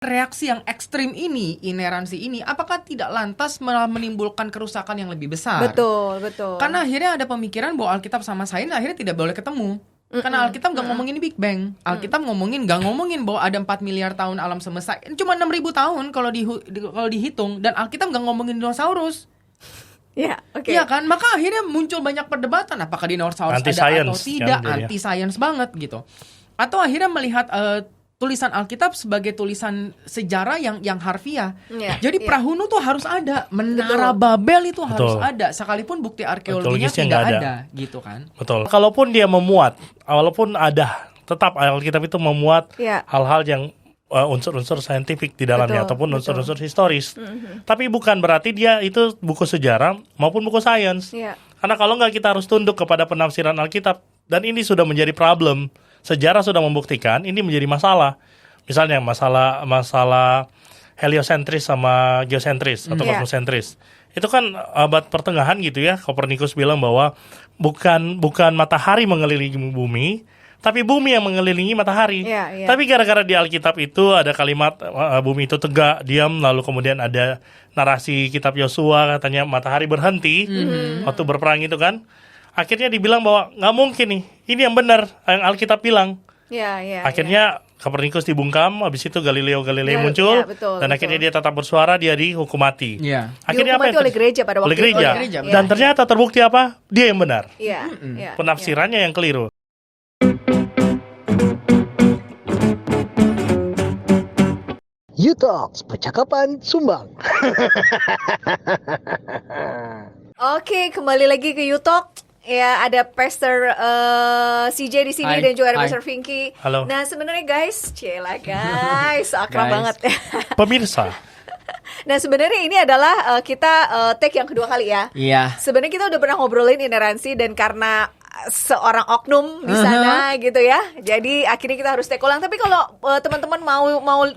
reaksi yang ekstrim ini, ineransi ini, apakah tidak lantas malah menimbulkan kerusakan yang lebih besar? Betul. Karena akhirnya ada pemikiran bahwa Alkitab sama sains akhirnya tidak boleh ketemu. Karena Alkitab nggak ngomongin Big Bang. Alkitab nggak ngomongin bahwa ada 4 miliar tahun alam semesta. Cuma 6.000 tahun kalau dihitung. Dan Alkitab nggak ngomongin dinosaurus. Ya, oke. Iya kan? Maka akhirnya muncul banyak perdebatan. Apakah dinosaurus ada atau tidak. Anti-science banget gitu. Atau akhirnya melihat tulisan Alkitab sebagai tulisan sejarah yang harfiah. Jadi Prahunu tuh harus ada, Menara Babel itu harus ada, sekalipun bukti arkeologinya tidak ada, gitu kan? Betul. Kalaupun dia memuat, walaupun ada, tetap Alkitab itu memuat hal-hal yang unsur-unsur saintifik di dalamnya ataupun unsur-unsur historis. Tapi bukan berarti dia itu buku sejarah maupun buku sains. Karena kalau nggak kita harus tunduk kepada penafsiran Alkitab, dan ini sudah menjadi problem. Sejarah sudah membuktikan ini menjadi masalah. Misalnya masalah heliosentris sama geosentris atau kosmosentris. Itu kan abad pertengahan gitu ya. Kopernikus bilang bahwa bukan matahari mengelilingi bumi, tapi bumi yang mengelilingi matahari. Tapi gara-gara di Alkitab itu ada kalimat bumi itu tegak, diam, lalu kemudian ada narasi kitab Yosua katanya matahari berhenti waktu berperang itu kan. Akhirnya dibilang bahwa nggak mungkin nih, ini yang benar yang Alkitab bilang. Akhirnya Kopernikus dibungkam, habis itu Galileo muncul, dan akhirnya dia tetap bersuara, dia dihukum mati. Akhirnya dihukum mati oleh gereja pada waktu itu. Dan ternyata terbukti apa? Dia yang benar. Penafsirannya yang keliru. U-Talks, percakapan sumbang. Oke, kembali lagi ke U-Talk. Ya, ada Pastor CJ di sini dan juga ada Pastor Vinky. Halo. Nah, sebenarnya guys, akrab banget. Pemirsa. Nah, sebenarnya ini adalah kita take yang kedua kali ya. Iya. Sebenarnya kita udah pernah ngobrolin ineransi dan karena seorang oknum di sana gitu ya. Jadi akhirnya kita harus take ulang. Tapi kalau teman-teman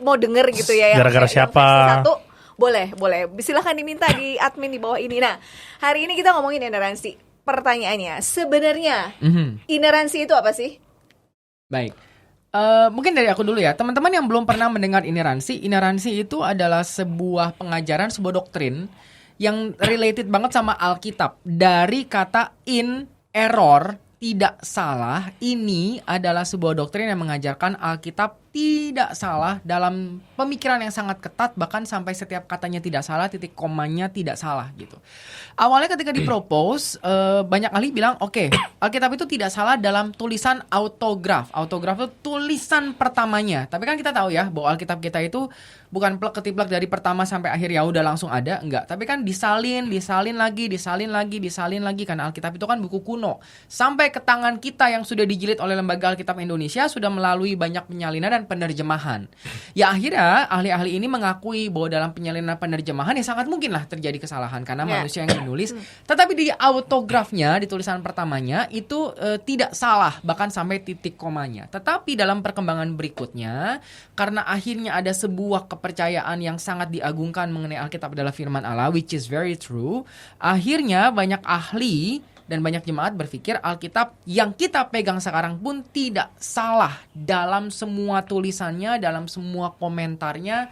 mau denger gitu ya gara-gara siapa? Satu, boleh. Silahkan diminta di admin di bawah ini. Nah, hari ini kita ngomongin ineransi. Pertanyaannya, sebenarnya ineransi itu apa sih? Baik. Mungkin dari aku dulu ya. Teman-teman yang belum pernah mendengar ineransi itu adalah sebuah pengajaran, sebuah doktrin yang related banget sama Alkitab. Dari kata in error, tidak salah, ini adalah sebuah doktrin yang mengajarkan Alkitab tidak salah dalam pemikiran yang sangat ketat, bahkan sampai setiap katanya tidak salah, titik komanya tidak salah gitu. Awalnya ketika dipropose, banyak ahli bilang, oke, Alkitab itu tidak salah dalam tulisan autograf. Autograf itu tulisan pertamanya. Tapi kan kita tahu ya bahwa Alkitab kita itu bukan plek ketiplek dari pertama sampai akhir ya udah langsung ada, enggak. Tapi kan disalin lagi karena Alkitab itu kan buku kuno. Sampai ke tangan kita yang sudah dijilid oleh Lembaga Alkitab Indonesia sudah melalui banyak penyalinan dan penerjemahan. Ya akhirnya ahli-ahli ini mengakui bahwa dalam penyalinan penerjemahan ya sangat mungkin lah terjadi kesalahan karena manusia yang menulis. Tetapi di autografnya, di tulisan pertamanya itu tidak salah bahkan sampai titik komanya. Tetapi dalam perkembangan berikutnya karena akhirnya ada sebuah kepercayaan yang sangat diagungkan mengenai Alkitab adalah firman Allah, which is very true. Akhirnya banyak ahli dan banyak jemaat berpikir Alkitab yang kita pegang sekarang pun tidak salah dalam semua tulisannya, dalam semua komentarnya,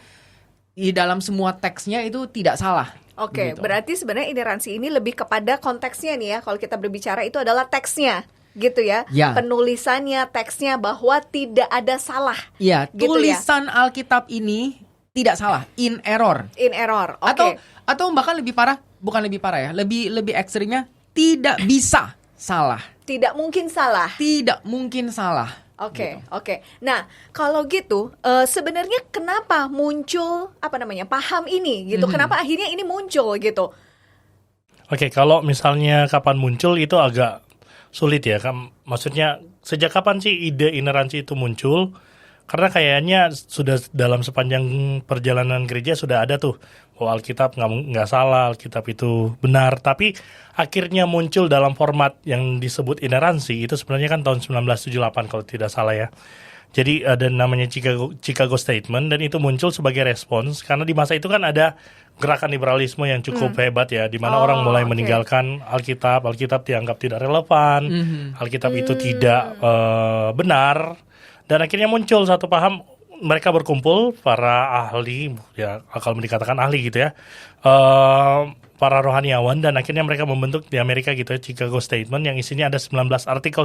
di dalam semua teksnya itu tidak salah. Oke, gitu. Berarti sebenarnya ineransi ini lebih kepada konteksnya nih ya. Kalau kita berbicara itu adalah teksnya, gitu ya. Penulisannya, teksnya bahwa tidak ada salah. Iya, gitu tulisan Alkitab ini tidak salah, in error. In error. Oke. Atau bahkan lebih parah, bukan lebih parah ya, lebih ekstrimnya tidak bisa salah. Tidak mungkin salah. Tidak mungkin salah. Oke. Nah, kalau gitu sebenarnya kenapa muncul paham ini gitu? Kenapa akhirnya ini muncul gitu? Oke, kalau misalnya kapan muncul itu agak sulit ya. Maksudnya sejak kapan sih ide ineransi itu muncul? Karena kayaknya sudah dalam sepanjang perjalanan gereja sudah ada tuh bahwa Alkitab nggak salah, Alkitab itu benar. Tapi akhirnya muncul dalam format yang disebut ineransi itu sebenarnya kan tahun 1978 kalau tidak salah ya. Jadi ada namanya Chicago Statement dan itu muncul sebagai respons karena di masa itu kan ada gerakan liberalisme yang cukup hebat ya, di mana orang mulai meninggalkan Alkitab dianggap tidak relevan, Alkitab itu tidak benar. Dan akhirnya muncul satu paham, mereka berkumpul para ahli, ya kalau dikatakan ahli gitu ya, para rohaniawan, dan akhirnya mereka membentuk di Amerika gitu ya Chicago Statement yang isinya ada 19 artikel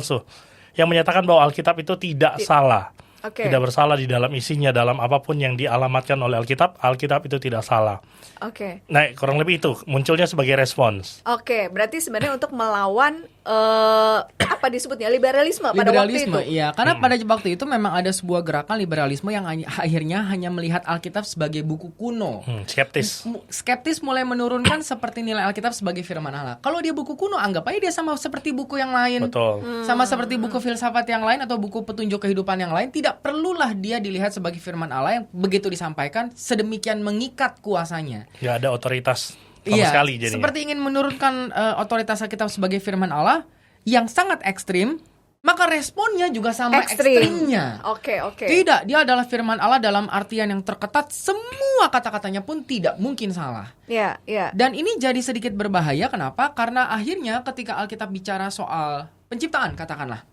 yang menyatakan bahwa Alkitab itu tidak salah. Tidak bersalah di dalam isinya, dalam apapun yang dialamatkan oleh Alkitab itu tidak salah. Nah, kurang lebih itu munculnya sebagai respons. Berarti sebenarnya untuk melawan apa disebutnya liberalisme pada waktu itu. Iya, karena pada waktu itu memang ada sebuah gerakan liberalisme yang akhirnya hanya melihat Alkitab sebagai buku kuno. Skeptis mulai menurunkan seperti nilai Alkitab sebagai firman Allah. Kalau dia buku kuno, anggap aja dia sama seperti buku yang lain. Betul. Sama seperti buku filsafat yang lain atau buku petunjuk kehidupan yang lain, tidak perlulah dia dilihat sebagai firman Allah yang begitu disampaikan sedemikian mengikat kuasanya. Ya ada otoritas sama sekali jadinya. Seperti ingin menurunkan otoritas Alkitab sebagai firman Allah yang sangat ekstrim, maka responnya juga sama ekstrimnya. Tidak, dia adalah firman Allah dalam artian yang terketat, semua kata-katanya pun tidak mungkin salah. Dan ini jadi sedikit berbahaya, kenapa? Karena akhirnya ketika Alkitab bicara soal penciptaan, katakanlah,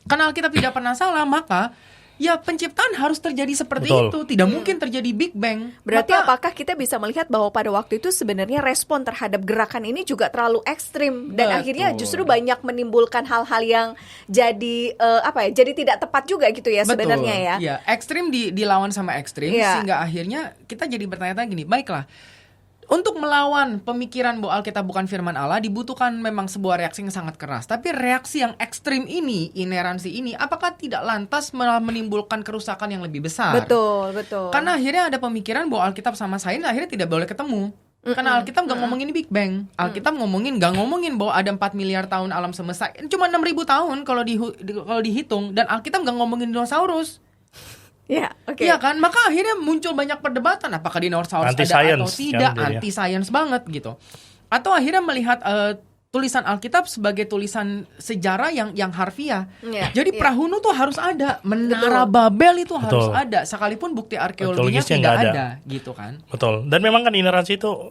karena Alkitab tidak pernah salah, maka ya penciptaan harus terjadi seperti itu. Tidak mungkin terjadi Big Bang. Berarti apakah kita bisa melihat bahwa pada waktu itu sebenarnya respon terhadap gerakan ini juga terlalu ekstrim dan akhirnya justru banyak menimbulkan hal-hal yang jadi jadi tidak tepat juga gitu ya sebenarnya ya. Iya, ekstrim dilawan sama ekstrim sehingga akhirnya kita jadi bertanya-tanya gini, baiklah, untuk melawan pemikiran bahwa Alkitab bukan firman Allah dibutuhkan memang sebuah reaksi yang sangat keras. Tapi reaksi yang ekstrim ini, ineransi ini, apakah tidak lantas menimbulkan kerusakan yang lebih besar? Betul. Karena akhirnya ada pemikiran bahwa Alkitab sama sains akhirnya tidak boleh ketemu. Karena Alkitab nggak ngomongin Big Bang. Alkitab nggak ngomongin bahwa ada 4 miliar tahun alam semesta. Cuma 6.000 tahun kalau dihitung. Dan Alkitab nggak ngomongin dinosaurus. Iya kan, maka akhirnya muncul banyak perdebatan apakah dinosaurus ada atau tidak, anti-science banget gitu. Atau akhirnya melihat tulisan Alkitab sebagai tulisan sejarah yang harfiah. Jadi Prahunu tuh harus ada, Menara Babel itu harus ada, sekalipun bukti arkeologinya tidak ada gitu kan. Betul. Dan memang kan ineransi itu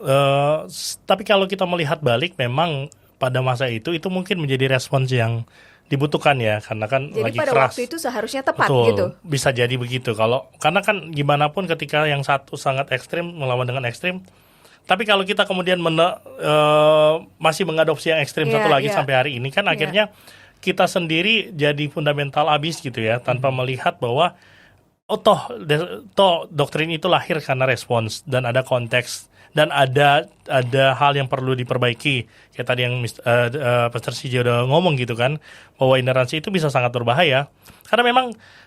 tapi kalau kita melihat balik memang pada masa itu mungkin menjadi respons yang dibutuhkan ya, karena kan jadi lagi pada keras. Waktu itu seharusnya tepat. Betul, gitu. Bisa jadi begitu. Karena kan gimana pun ketika yang satu sangat ekstrim melawan dengan ekstrim, tapi kalau kita kemudian masih mengadopsi yang ekstrim satu lagi sampai hari ini kan akhirnya kita sendiri jadi fundamental abis gitu ya, tanpa melihat bahwa toh doktrin itu lahir karena respons dan ada konteks dan ada hal yang perlu diperbaiki. Kayak tadi yang Pastor CJ udah ngomong gitu kan, bahwa ineransi itu bisa sangat berbahaya. Karena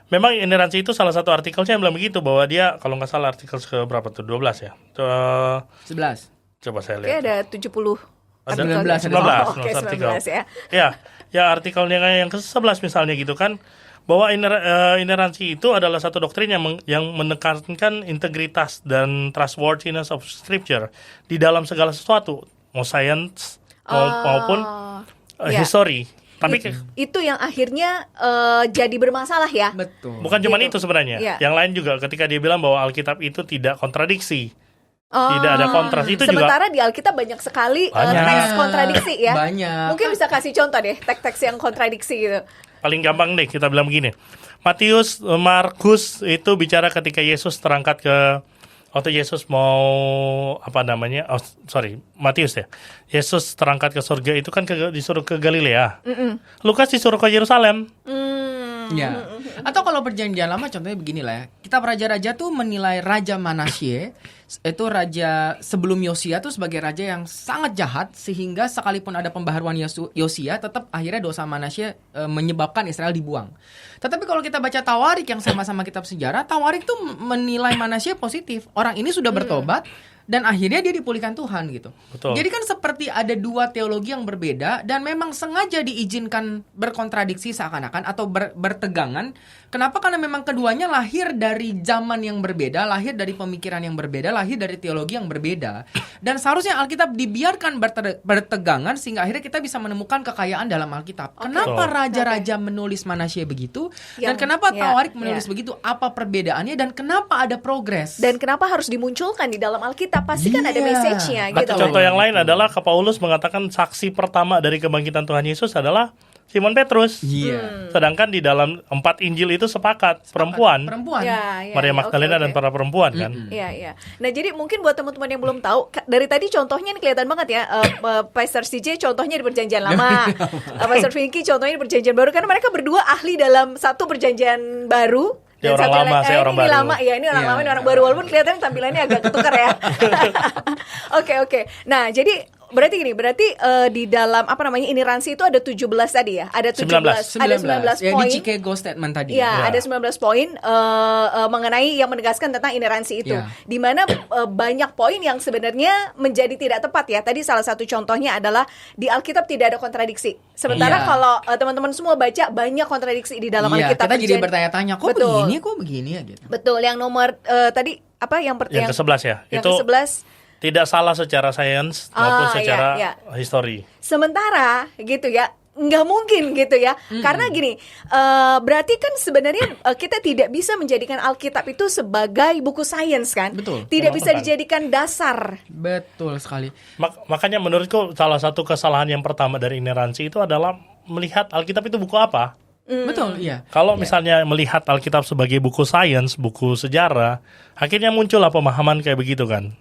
memang ineransi itu salah satu artikelnya yang bilang begitu, bahwa dia kalau nggak salah artikel ke berapa tuh, 12 ya? 11. Coba saya lihat. Oke, ada 70. Ada 19 artikel. ya. Ya artikelnya yang ke-11 misalnya gitu kan, bahwa ineransi itu adalah satu doktrin yang menekankan integritas dan trustworthiness of scripture di dalam segala sesuatu, mau science maupun history. Tapi itu yang akhirnya jadi bermasalah ya. Betul. Bukan cuma itu sebenarnya. Yang lain juga ketika dia bilang bahwa Alkitab itu tidak kontradiksi. Tidak ada kontras. Itu sementara juga di Alkitab banyak sekali teks kontradiksi ya. Banyak. Mungkin bisa kasih contoh deh teks-teks yang kontradiksi gitu. Paling gampang deh kita bilang begini. Matius, Markus itu bicara ketika Yesus terangkat waktu Yesus mau Matius ya. Yesus terangkat ke surga itu kan disuruh ke Galilea. Lukas disuruh ke Yerusalem. Ya. Atau kalau perjanjian lama contohnya beginilah ya. Kitab Raja-Raja tuh menilai Raja Manasye itu raja sebelum Yosia tuh sebagai raja yang sangat jahat, sehingga sekalipun ada pembaharuan Yosia tetap akhirnya dosa Manasye menyebabkan Israel dibuang. Tetapi kalau kita baca Tawarik yang sama-sama kitab sejarah, Tawarik tuh menilai Manasye positif. Orang ini sudah bertobat dan akhirnya dia dipulihkan Tuhan gitu. Betul. Jadi kan seperti ada dua teologi yang berbeda dan memang sengaja diizinkan berkontradiksi seakan-akan atau bertegangan. Kenapa? Karena memang keduanya lahir dari zaman yang berbeda, lahir dari pemikiran yang berbeda, lahir dari teologi yang berbeda. Dan seharusnya Alkitab dibiarkan bertegangan sehingga akhirnya kita bisa menemukan kekayaan dalam Alkitab. Kenapa raja-raja menulis Manasye begitu? Dan kenapa Tawarik menulis begitu? Apa perbedaannya dan kenapa ada progres? Dan kenapa harus dimunculkan di dalam Alkitab? Pasti kan ada message-nya gitu. Contoh yang lain adalah Paulus mengatakan saksi pertama dari kebangkitan Tuhan Yesus adalah Simon Petrus. Iya. Sedangkan di dalam 4 Injil itu sepakat perempuan. Ya, Maria Magdalena dan para perempuan kan. Iya. Nah, jadi mungkin buat teman-teman yang belum tahu, dari tadi contohnya ini kelihatan banget ya. Pastor CJ contohnya di Perjanjian Lama, Pastor Vinky contohnya di Perjanjian Baru, karena mereka berdua ahli dalam satu Perjanjian Baru. Dia orang lama, saya orang baru. Ini orang lama, ini orang baru, walaupun kelihatan tampilannya agak ketukar ya. Oke. Nah, jadi berarti di dalam ineransi itu ada 17 tadi ya? Ada 17. Ada 19 ya, poin. di Chicago statement tadi. Ya, ada 19 poin mengenai yang menegaskan tentang ineransi itu. Di mana banyak poin yang sebenarnya menjadi tidak tepat ya. Tadi salah satu contohnya adalah di Alkitab tidak ada kontradiksi. Sementara kalau teman-teman semua baca banyak kontradiksi di dalam Alkitab. Kita jadi bertanya-tanya, kok begini ya gitu. Betul, yang nomor tadi apa yang ke-11 ya? Yang itu ke-11 tidak salah secara sains maupun secara histori. Sementara gitu ya, nggak mungkin gitu ya. Karena gini, berarti kan sebenarnya kita tidak bisa menjadikan Alkitab itu sebagai buku sains kan. Betul. Tidak bisa dijadikan dasar. Betul sekali. Makanya menurutku salah satu kesalahan yang pertama dari ineransi itu adalah melihat Alkitab itu buku apa. Betul, iya. Kalau misalnya melihat Alkitab sebagai buku sains, buku sejarah, akhirnya muncullah pemahaman kayak begitu kan.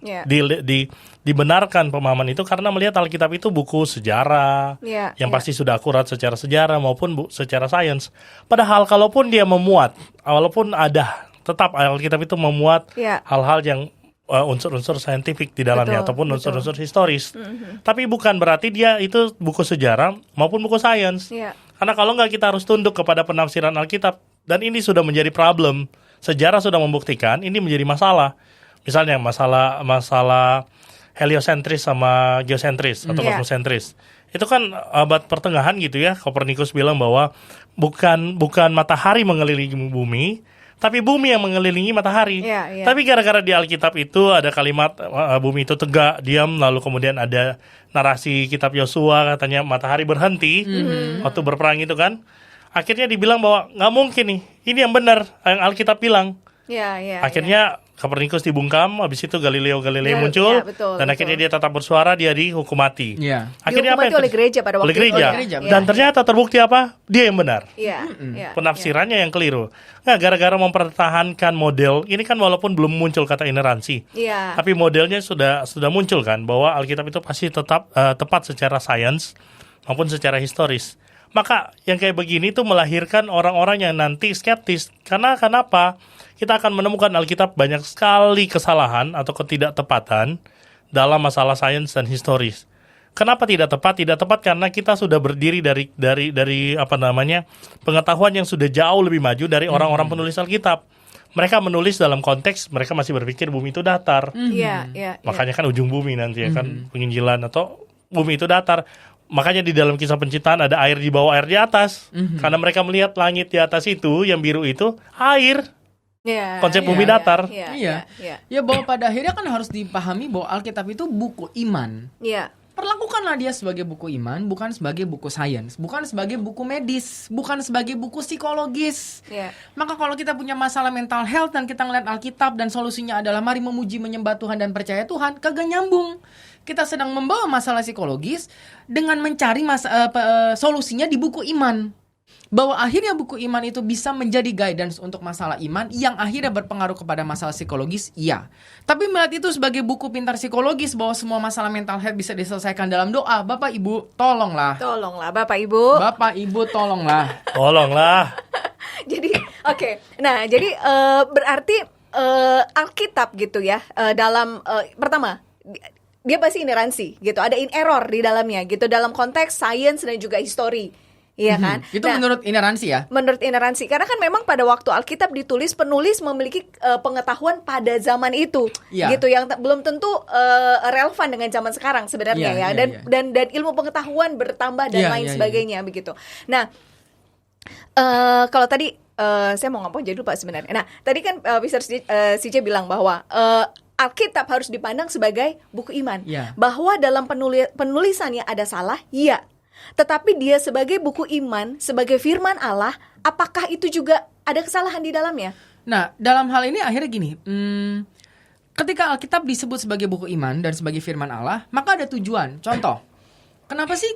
Dibenarkan pemahaman itu karena melihat Alkitab itu buku sejarah, yang pasti sudah akurat secara sejarah maupun secara sains. Padahal kalaupun dia memuat, walaupun ada, tetap Alkitab itu memuat hal-hal yang unsur-unsur saintifik di dalamnya ataupun unsur-unsur historis. Tapi bukan berarti dia itu buku sejarah maupun buku sains. Karena kalau nggak kita harus tunduk kepada penafsiran Alkitab, dan ini sudah menjadi problem. Sejarah sudah membuktikan ini menjadi masalah. Misalnya masalah heliosentris sama geosentris atau kosmosentris. Itu kan abad pertengahan gitu ya. Kopernikus bilang bahwa bukan matahari mengelilingi bumi, tapi bumi yang mengelilingi matahari. Tapi gara-gara di Alkitab itu ada kalimat bumi itu tegak, diam, lalu kemudian ada narasi kitab Yosua katanya matahari berhenti waktu berperang itu kan. Akhirnya dibilang bahwa nggak mungkin nih, ini yang benar yang Alkitab bilang. Akhirnya Kopernikus dibungkam, habis itu Galileo muncul, dan akhirnya dia tetap bersuara, dia dihukum mati. Akhirnya dihukum mati oleh gereja pada waktu itu. Dan ternyata terbukti apa? Dia yang benar. Penafsirannya yang keliru. Nah, gara-gara mempertahankan model, ini kan walaupun belum muncul kata ineransi, tapi modelnya sudah muncul kan, bahwa Alkitab itu pasti tetap tepat secara sains maupun secara historis. Maka yang kayak begini tuh melahirkan orang-orang yang nanti skeptis. Karena kenapa? Kita akan menemukan Alkitab banyak sekali kesalahan atau ketidaktepatan dalam masalah sains dan historis. Kenapa tidak tepat? Tidak tepat karena kita sudah berdiri dari pengetahuan yang sudah jauh lebih maju dari orang-orang penulis Alkitab. Mereka menulis dalam konteks mereka masih berpikir bumi itu datar. Makanya kan ujung bumi nanti ya kan penginjilan atau bumi itu datar. Makanya di dalam kisah penciptaan ada air di bawah, air di atas. Karena mereka melihat langit di atas itu, yang biru itu, air. Konsep bumi datar. Ya, bahwa pada akhirnya kan harus dipahami bahwa Alkitab itu buku iman. Perlakukanlah dia sebagai buku iman, bukan sebagai buku sains, bukan sebagai buku medis, bukan sebagai buku psikologis. Maka kalau kita punya masalah mental health dan kita ngeliat Alkitab dan solusinya adalah mari memuji, menyembah Tuhan dan percaya Tuhan, kagak nyambung. Kita sedang membawa masalah psikologis dengan mencari solusinya di buku iman. Bahwa akhirnya buku iman itu bisa menjadi guidance untuk masalah iman yang akhirnya berpengaruh kepada masalah psikologis, iya. Tapi melihat itu sebagai buku pintar psikologis bahwa semua masalah mental health bisa diselesaikan dalam doa, Bapak Ibu, tolonglah. Tolonglah Bapak Ibu. Bapak Ibu, tolonglah. Tolonglah. Jadi, oke. Nah, jadi berarti Alkitab gitu ya, dalam pertama dia pasti ineransi gitu, ada in error di dalamnya gitu dalam konteks sains dan juga histori. Iya kan? Itu menurut ineransi ya? Menurut ineransi. Karena kan memang pada waktu Alkitab ditulis, penulis memiliki pengetahuan pada zaman itu. Gitu, yang belum tentu relevan dengan zaman sekarang sebenarnya Dan ilmu pengetahuan bertambah dan lain sebagainya begitu. Nah, kalau tadi saya mau ngomong jadi lupa sebenarnya. Nah, tadi kan Pastor CJ bilang bahwa Alkitab harus dipandang sebagai buku iman. Bahwa dalam penulisannya ada salah, iya. Tetapi dia sebagai buku iman, sebagai firman Allah, apakah itu juga ada kesalahan di dalamnya? Nah, dalam hal ini akhirnya gini, ketika Alkitab disebut sebagai buku iman dan sebagai firman Allah, maka ada tujuan. Contoh, Kenapa sih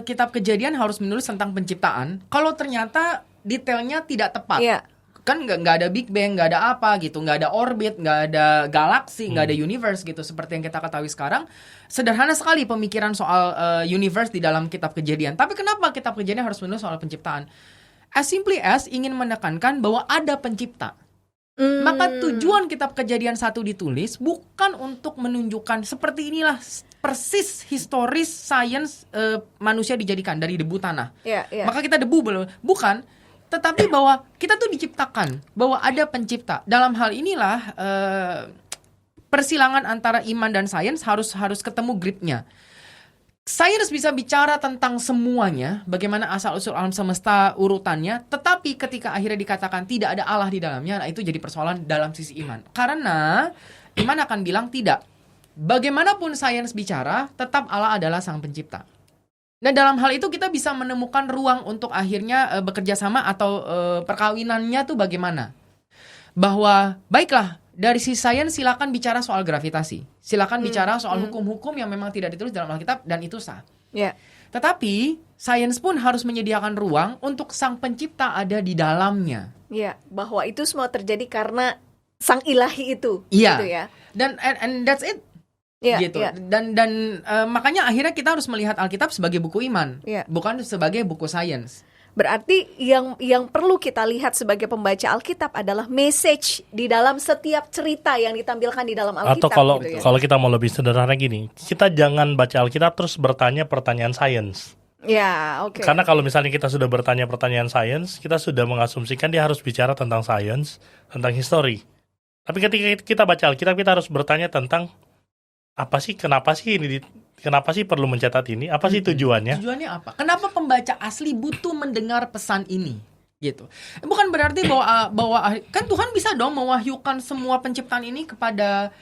kitab Kejadian harus menulis tentang penciptaan kalau ternyata detailnya tidak tepat? Iya. Kan nggak ada Big Bang, nggak ada apa gitu, nggak ada orbit, nggak ada galaksi, nggak ada universe gitu seperti yang kita ketahui sekarang. Sederhana sekali pemikiran soal universe di dalam kitab Kejadian. Tapi kenapa kitab Kejadian harus menulis soal penciptaan? As simply as ingin menekankan bahwa ada pencipta. Maka tujuan kitab Kejadian 1 ditulis bukan untuk menunjukkan seperti inilah persis historis sains manusia dijadikan dari debu tanah. Maka kita debu bukan, tetapi bahwa kita tuh diciptakan, bahwa ada pencipta. Dalam hal inilah persilangan antara iman dan sains harus ketemu gripnya. Sains bisa bicara tentang semuanya, bagaimana asal-usul alam semesta urutannya, tetapi ketika akhirnya dikatakan tidak ada Allah di dalamnya, nah itu jadi persoalan dalam sisi iman. Karena iman akan bilang tidak. Bagaimanapun sains bicara, tetap Allah adalah sang pencipta. Nah dalam hal itu kita bisa menemukan ruang untuk akhirnya bekerja sama atau perkawinannya tuh bagaimana. Bahwa baiklah, dari sisi sains silakan bicara soal gravitasi. Silakan bicara soal hukum-hukum yang memang tidak ditulis dalam Alkitab dan itu sah. Tetapi sains pun harus menyediakan ruang untuk sang pencipta ada di dalamnya. Bahwa itu semua terjadi karena sang ilahi itu. Gitu ya. Dan and that's it. Gitu. Dan makanya akhirnya kita harus melihat Alkitab sebagai buku iman, bukan sebagai buku sains. Berarti yang perlu kita lihat sebagai pembaca Alkitab adalah message di dalam setiap cerita yang ditampilkan di dalam Alkitab. Atau kalau kita mau lebih sederhana gini, kita jangan baca Alkitab terus bertanya pertanyaan sains. Karena kalau misalnya kita sudah bertanya pertanyaan sains, kita sudah mengasumsikan dia harus bicara tentang sains, tentang history. Tapi ketika kita baca Alkitab, kita harus bertanya tentang kenapa sih perlu mencatat ini? Apa sih tujuannya? Tujuannya apa? Kenapa pembaca asli butuh mendengar pesan ini? Gitu. Bukan berarti bahwa kan Tuhan bisa dong mewahyukan semua penciptaan ini kepada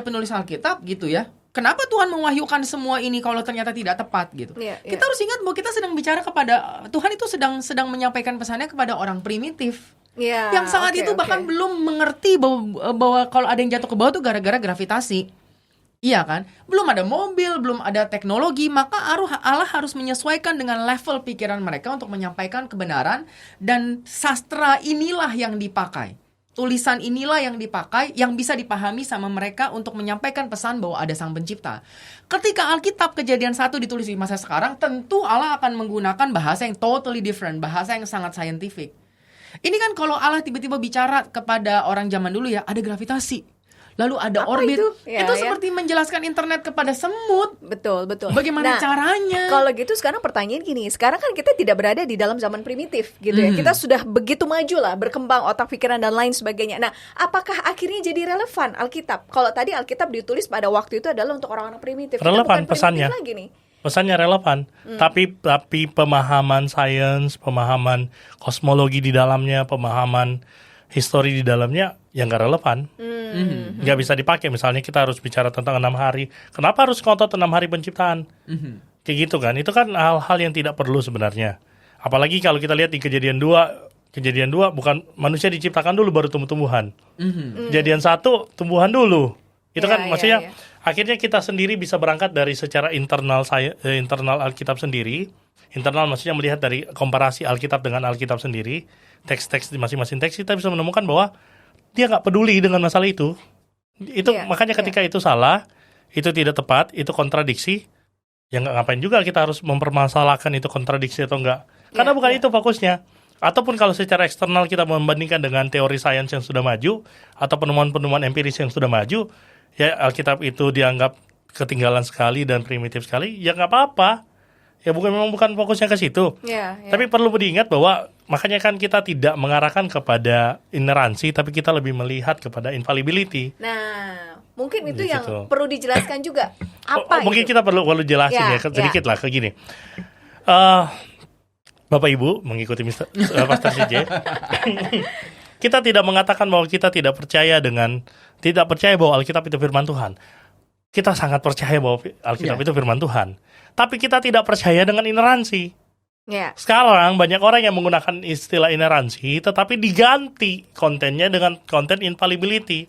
penulis Alkitab gitu ya. Kenapa Tuhan mewahyukan semua ini kalau ternyata tidak tepat gitu? Kita harus ingat bahwa kita sedang bicara kepada Tuhan itu sedang menyampaikan pesannya kepada orang primitif. Yang saat itu bahkan belum mengerti bahwa kalau ada yang jatuh ke bawah itu gara-gara gravitasi. Iya kan? Belum ada mobil, belum ada teknologi, maka Allah harus menyesuaikan dengan level pikiran mereka untuk menyampaikan kebenaran, dan sastra inilah yang dipakai. Tulisan inilah yang dipakai, yang bisa dipahami sama mereka untuk menyampaikan pesan bahwa ada sang pencipta. Ketika Alkitab Kejadian 1 ditulis di masa sekarang, tentu Allah akan menggunakan bahasa yang totally different, bahasa yang sangat scientific. Ini kan kalau Allah tiba-tiba bicara kepada orang zaman dulu ya, ada gravitasi. Lalu ada orbit, itu seperti menjelaskan internet kepada semut. Betul. Bagaimana caranya? Kalau gitu sekarang pertanyaan gini, sekarang kan kita tidak berada di dalam zaman primitif gitu ya. Kita sudah begitu maju lah, berkembang otak pikiran dan lain sebagainya. Nah, apakah akhirnya jadi relevan Alkitab? Kalau tadi Alkitab ditulis pada waktu itu adalah untuk orang-orang primitif. Relevan pesannya. Lagi nih. Pesannya relevan, tapi pemahaman sains, pemahaman kosmologi di dalamnya, pemahaman histori di dalamnya yang nggak relevan, nggak bisa dipakai. Misalnya kita harus bicara tentang 6 hari. Kenapa harus ngotot 6 hari penciptaan? Kayak gitu kan? Itu kan hal-hal yang tidak perlu sebenarnya. Apalagi kalau kita lihat di Kejadian 2 bukan manusia diciptakan dulu baru tumbuh-tumbuhan. Kejadian 1 tumbuhan dulu. Itu kan maksudnya akhirnya kita sendiri bisa berangkat dari secara internal Alkitab sendiri. Internal maksudnya melihat dari komparasi Alkitab dengan Alkitab sendiri, teks-teks di masing-masing teks, kita bisa menemukan bahwa dia nggak peduli dengan masalah itu. Makanya ketika itu salah, itu tidak tepat, itu kontradiksi, ya nggak ngapain juga kita harus mempermasalahkan itu kontradiksi atau enggak. Karena bukan itu fokusnya. Ataupun kalau secara eksternal kita membandingkan dengan teori sains yang sudah maju atau penemuan-penemuan empiris yang sudah maju, ya Alkitab itu dianggap ketinggalan sekali dan primitif sekali, ya nggak apa-apa. Ya memang bukan fokusnya ke situ. Tapi perlu diingat bahwa makanya kan kita tidak mengarahkan kepada ineransi, tapi kita lebih melihat kepada infallibility. Nah, mungkin itu yang perlu dijelaskan juga. Mungkin kita perlu jelasin sedikit lah kayak gini. Bapak Ibu mengikuti Pastor CJ. Kita tidak mengatakan bahwa kita tidak percaya bahwa Alkitab itu firman Tuhan. Kita sangat percaya bahwa Alkitab itu firman Tuhan. Tapi kita tidak percaya dengan ineransi. Sekarang banyak orang yang menggunakan istilah ineransi, tetapi diganti kontennya dengan konten infallibility.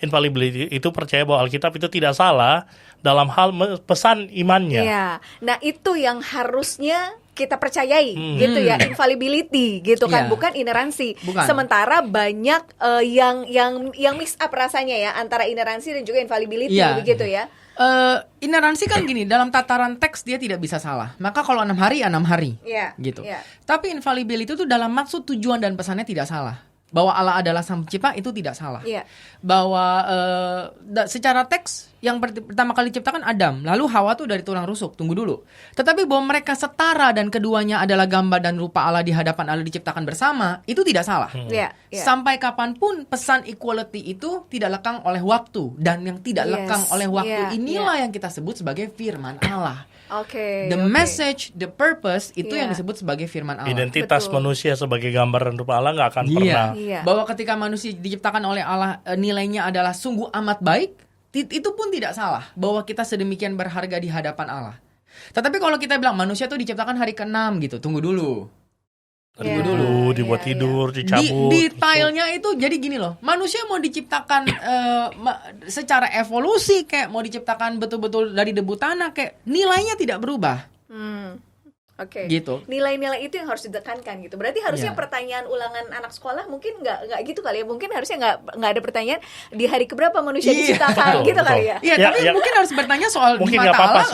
infallibility itu percaya bahwa Alkitab itu tidak salah dalam hal pesan imannya. Iya. Nah, itu yang harusnya kita percayai gitu ya, infallibility gitu kan, bukan ineransi. Bukan. Sementara banyak yang mix up rasanya ya antara ineransi dan juga infallibility begitu ya. Ineransi kan gini, dalam tataran teks dia tidak bisa salah. Maka kalau 6 hari, 6 hari. Gitu. Tapi infallibility itu dalam maksud, tujuan dan pesannya tidak salah. Bahwa Allah adalah sang pencipta itu tidak salah. Bahwa secara teks yang pertama kali diciptakan Adam, lalu Hawa tuh dari tulang rusuk. Tunggu dulu. Tetapi bahwa mereka setara dan keduanya adalah gambar dan rupa Allah di hadapan Allah diciptakan bersama, itu tidak salah. Sampai kapanpun pesan equality itu tidak lekang oleh waktu, dan yang tidak lekang oleh waktu inilah yang kita sebut sebagai firman Allah. The message, the purpose itu yang disebut sebagai firman Allah. Identitas manusia sebagai gambar dan rupa Allah nggak akan pernah. Bahwa ketika manusia diciptakan oleh Allah nilainya adalah sungguh amat baik, itu pun tidak salah. Bahwa kita sedemikian berharga di hadapan Allah. Tetapi kalau kita bilang manusia tuh diciptakan hari ke-6 gitu, tunggu dulu. Dibuat tidur, dicabut. Detailnya itu jadi gini loh. Manusia mau diciptakan secara evolusi, kayak mau diciptakan betul-betul dari debu tanah, kayak nilainya tidak berubah. Gitu. Nilai-nilai itu yang harus ditekankan gitu. Berarti harusnya pertanyaan ulangan anak sekolah mungkin nggak gitu kali ya. Mungkin harusnya nggak ada pertanyaan di hari keberapa manusia diciptakan gitu kali ya. Tapi mungkin harus bertanya soal mungkin di mata Allah.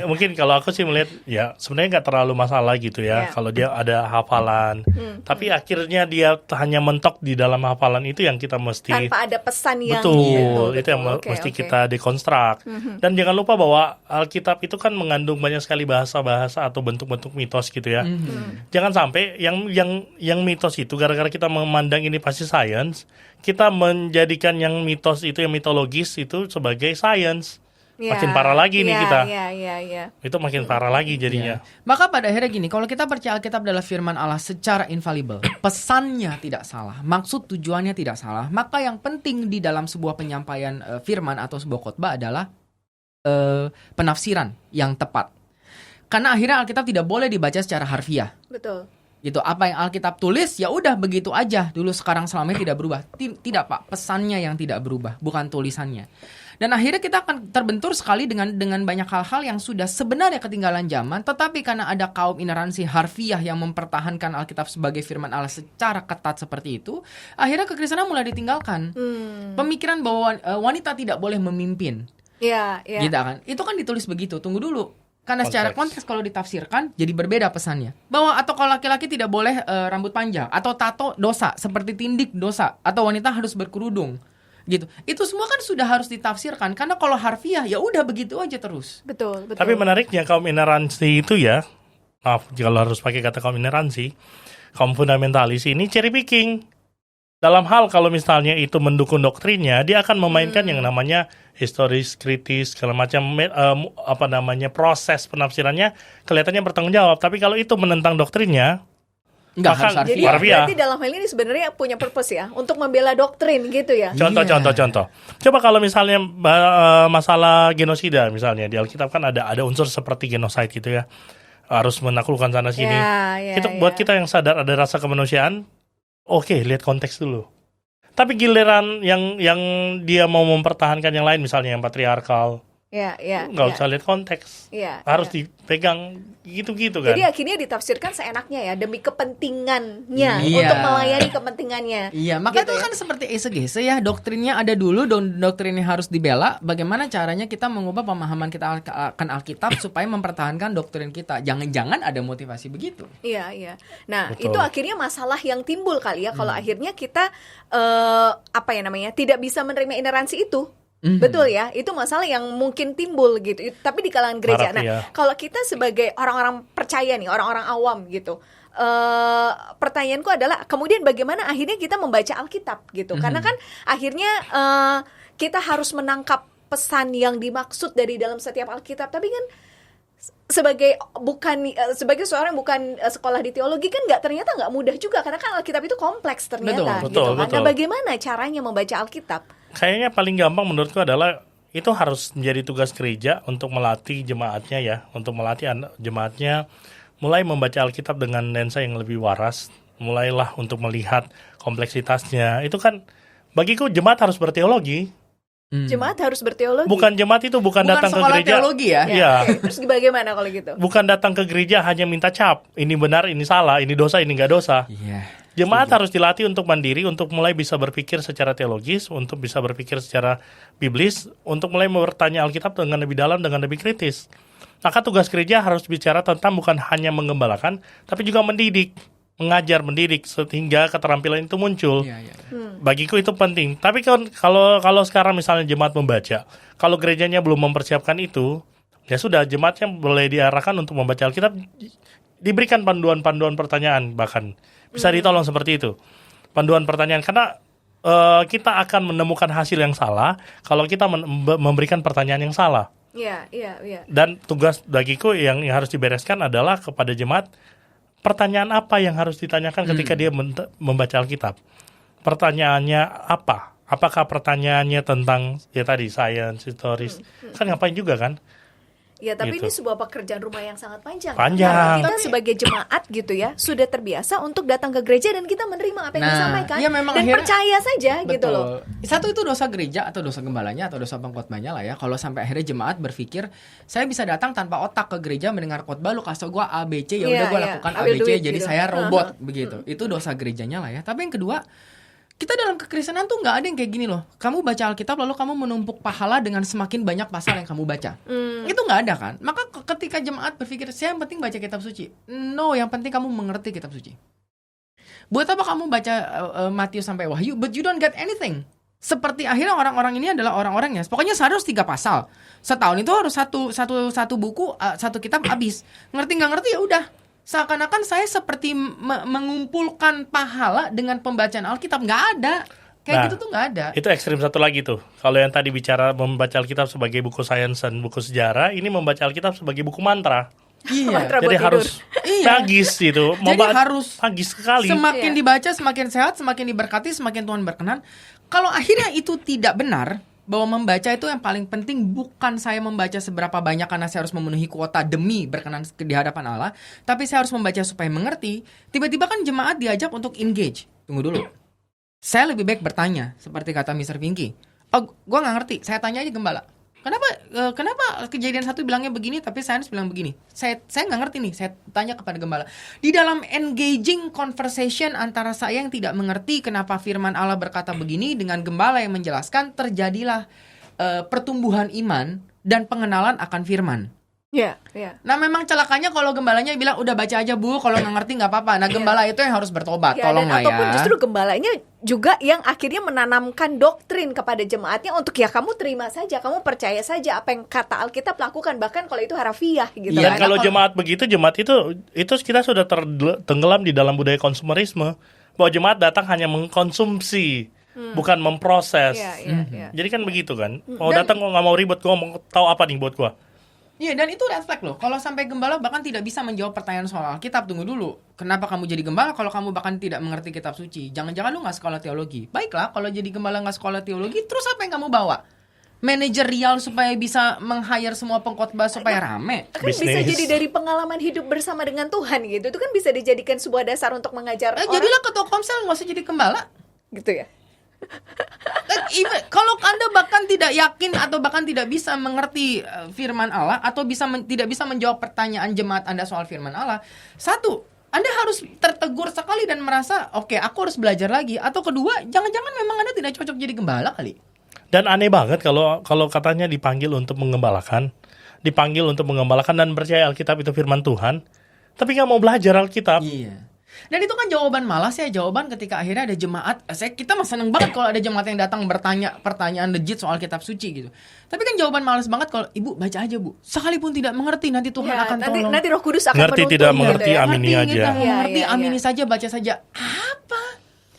Mungkin kalau aku sih melihat ya sebenarnya nggak terlalu masalah gitu ya. Kalau dia ada hafalan, tapi akhirnya dia hanya mentok di dalam hafalan itu yang kita mesti tanpa ada pesan yang itu yang mesti kita dekonstruk. Dan jangan lupa bahwa Alkitab itu kan mengandung banyak sekali bahasa atau bentuk-bentuk mitos gitu ya. Jangan sampai yang mitos itu gara-gara kita memandang ini pasti science, kita menjadikan yang mitos itu, yang mitologis itu sebagai science. Makin parah lagi nih kita. Itu makin parah lagi jadinya. Maka pada akhirnya gini, kalau kita percaya Alkitab adalah firman Allah secara infallible, pesannya tidak salah, maksud tujuannya tidak salah, maka yang penting di dalam sebuah penyampaian firman atau sebuah khotbah adalah penafsiran yang tepat. Karena akhirnya Alkitab tidak boleh dibaca secara harfiah. Betul. Gitu. Apa yang Alkitab tulis ya udah begitu aja. Dulu, sekarang, selamanya tidak berubah. Tidak, Pak. Pesannya yang tidak berubah, bukan tulisannya. Dan akhirnya kita akan terbentur sekali dengan banyak hal-hal yang sudah sebenarnya ketinggalan zaman, tetapi karena ada kaum ineransi harfiah yang mempertahankan Alkitab sebagai firman Allah secara ketat seperti itu, akhirnya kekristenan mulai ditinggalkan. Pemikiran bahwa wanita tidak boleh memimpin. Gitu kan? Itu kan ditulis begitu. Tunggu dulu. Karena secara konteks kalau ditafsirkan jadi berbeda pesannya. Bahwa atau kalau laki-laki tidak boleh rambut panjang, atau tato dosa, seperti tindik dosa, atau wanita harus berkerudung. Gitu. Itu semua kan sudah harus ditafsirkan, karena kalau harfiah ya udah begitu aja terus. Betul. Tapi menariknya kaum ineransi itu ya, maaf kalau harus pakai kata kaum ineransi, kaum fundamentalis ini cherry picking. Dalam hal kalau misalnya itu mendukung doktrinnya, dia akan memainkan yang namanya historis, kritis, segala macam proses penafsirannya kelihatannya bertanggung jawab. Tapi kalau itu menentang doktrinnya, maka jadi berarti dalam hal ini sebenarnya punya purpose ya, untuk membela doktrin gitu ya. Contoh. Coba kalau misalnya masalah genosida misalnya di Alkitab kan ada unsur seperti genocide gitu ya, harus menaklukkan sana sini. Itu buat kita yang sadar ada rasa kemanusiaan. Oke, lihat konteks dulu. Tapi giliran yang dia mau mempertahankan yang lain, misalnya yang patriarkal, nggak usah lihat konteks, harus dipegang gitu-gitu kan. Jadi akhirnya ditafsirkan seenaknya ya, demi kepentingannya, untuk melayani kepentingannya. Maka gitu itu kan seperti exegese ya, doktrinnya ada dulu, doktrinnya harus dibela. Bagaimana caranya kita mengubah pemahaman kita akan Alkitab supaya mempertahankan doktrin kita? Jangan-jangan ada motivasi begitu. Nah, betul. Itu akhirnya masalah yang timbul kali ya, kalau akhirnya kita tidak bisa menerima ineransi itu. Betul ya, itu masalah yang mungkin timbul gitu. Tapi di kalangan gereja. Kalau kita sebagai orang-orang percaya nih, orang-orang awam gitu, pertanyaanku adalah kemudian bagaimana akhirnya kita membaca Alkitab gitu? Karena kan akhirnya kita harus menangkap pesan yang dimaksud dari dalam setiap Alkitab. Tapi kan sebagai seorang yang bukan sekolah di teologi kan ternyata nggak mudah juga, karena kan Alkitab itu kompleks ternyata. Betul. Nah, bagaimana caranya membaca Alkitab? Kayaknya paling gampang menurutku adalah itu harus menjadi tugas gereja untuk melatih jemaatnya ya, untuk melatih jemaatnya mulai membaca Alkitab dengan lensa yang lebih waras, mulailah untuk melihat kompleksitasnya. Itu kan Bagiku jemaat harus berteologi. Jemaat harus berteologi. Bukan jemaat itu bukan datang ke gereja. Teologi ya. Iya. Okay. Terus bagaimana kalau gitu? Bukan datang ke gereja hanya minta cap. Ini benar, ini salah, ini dosa, ini nggak dosa. Iya. Jemaat harus dilatih untuk mandiri, untuk mulai bisa berpikir secara teologis, untuk bisa berpikir secara biblis, untuk mulai bertanya Alkitab dengan lebih dalam, dengan lebih kritis. Maka tugas gereja harus bicara tentang bukan hanya menggembalakan, tapi juga mendidik, mengajar, mendidik sehingga keterampilan itu muncul. Bagiku itu penting. Tapi kalau sekarang misalnya jemaat membaca, kalau gerejanya belum mempersiapkan itu, ya sudah, jemaatnya boleh diarahkan untuk membaca Alkitab, diberikan panduan-panduan pertanyaan, bahkan bisa ditolong seperti itu. Panduan pertanyaan, karena kita akan menemukan hasil yang salah kalau kita memberikan pertanyaan yang salah. Iya. Dan tugas bagiku yang harus dibereskan adalah kepada jemaat, pertanyaan apa yang harus ditanyakan ketika dia membaca Alkitab? Pertanyaannya apa? Apakah pertanyaannya tentang ya tadi science, historis? Kan ngapain juga kan? Ya, tapi gitu. ini sebuah pekerjaan rumah yang sangat panjang. Panjang. Karena kita sebagai jemaat gitu ya, sudah terbiasa untuk datang ke gereja dan kita menerima apa yang disampaikan ya memang dan akhirnya, percaya saja gitu loh. Satu itu dosa gereja atau dosa gembalanya atau dosa pengkhotbahnya lah ya. Kalau sampai akhirnya jemaat berpikir, saya bisa datang tanpa otak ke gereja mendengar khotbah, lu kasih gua ABC, ya udah gua lakukan ABC, jadi gitu. saya robot begitu. Itu dosa gerejanya lah ya. Tapi yang kedua, kita dalam kekristenan tuh nggak ada yang kayak gini loh. Kamu baca Alkitab lalu kamu menumpuk pahala dengan semakin banyak pasal yang kamu baca. Itu nggak ada kan? Maka ketika jemaat berpikir, saya yang penting baca kitab suci. No, yang penting kamu mengerti kitab suci. Buat apa kamu baca Matius sampai Wahyu, but you don't get anything. Seperti akhirnya orang-orang ini adalah orang-orangnya. Pokoknya harus 3 pasal. Setahun itu harus satu buku, satu kitab habis. Ngerti nggak ngerti ya udah. Seakan-akan saya seperti mengumpulkan pahala dengan pembacaan Alkitab. Nggak ada. Kayak gitu tuh nggak ada. Itu ekstrim satu lagi tuh. Kalau yang tadi bicara membaca Alkitab sebagai buku sains dan buku sejarah, ini membaca Alkitab sebagai buku mantra. Iya. Jadi harus pagis gitu. Jadi harus pagis sekali. Semakin dibaca, semakin sehat, semakin diberkati, semakin Tuhan berkenan. Kalau akhirnya itu tidak benar, bahwa membaca itu yang paling penting bukan saya membaca seberapa banyak karena saya harus memenuhi kuota demi berkenan di hadapan Allah, tapi saya harus membaca supaya mengerti. Tiba-tiba kan jemaat diajak untuk engage. Tunggu dulu. Saya lebih baik bertanya, seperti kata Mr. Pinky. Oh, gue nggak ngerti. Saya tanya aja gembala. Kenapa kejadian 1 bilangnya begini, tapi sains bilang begini? Saya nggak ngerti nih. Saya tanya kepada gembala. Di dalam engaging conversation antara saya yang tidak mengerti kenapa firman Allah berkata begini dengan gembala yang menjelaskan, terjadilah pertumbuhan iman dan pengenalan akan firman. Iya. Nah memang celakanya kalau gembalanya bilang udah baca aja bu, kalau nggak ngerti nggak apa-apa. Nah gembala itu yang harus bertobat, tolong lah ya. Ataupun justru gembalanya juga yang akhirnya menanamkan doktrin kepada jemaatnya untuk ya kamu terima saja, kamu percaya saja apa yang kata Alkitab lakukan, bahkan kalau itu harafiah gitu. Dan kalau jemaat begitu, jemaat itu kita sudah tenggelam di dalam budaya konsumerisme, bahwa jemaat datang hanya mengkonsumsi, bukan memproses. Jadi kan begitu kan. Mau datang kok nggak mau ribet, gue mau tahu apa nih buat gue. Iya, dan itu red flag loh. Kalau sampai gembala bahkan tidak bisa menjawab pertanyaan soal Alkitab, tunggu dulu. Kenapa kamu jadi gembala kalau kamu bahkan tidak mengerti kitab suci? Jangan-jangan lu nggak sekolah teologi. Baiklah, kalau jadi gembala nggak sekolah teologi, terus apa yang kamu bawa? Manajerial supaya bisa meng-hire semua pengkhotbah supaya rame. Kan bisa jadi dari pengalaman hidup bersama dengan Tuhan gitu. Itu kan bisa dijadikan sebuah dasar untuk mengajar orang. Jadilah ketua komsel, nggak usah jadi gembala. Gitu ya. Kalau Anda bahkan tidak yakin atau bahkan tidak bisa mengerti firman Allah atau tidak bisa menjawab pertanyaan jemaat Anda soal firman Allah, satu, Anda harus tertegur sekali dan merasa oke, aku harus belajar lagi. Atau kedua, jangan-jangan memang Anda tidak cocok jadi gembala kali. Dan aneh banget kalau katanya dipanggil untuk mengembalakan dan percaya Alkitab itu firman Tuhan, tapi nggak mau belajar Alkitab. Iya. Dan itu kan jawaban malas ya, jawaban ketika akhirnya ada jemaat. Kita mah seneng banget kalau ada jemaat yang datang bertanya pertanyaan legit soal kitab suci gitu. Tapi kan jawaban malas banget kalau ibu baca aja bu, sekalipun tidak mengerti nanti Tuhan akan tolong. Nanti Roh Kudus akan menuntun. Ngerti tidak mengerti, amini aja. Mengerti, amini saja, baca saja. Apa?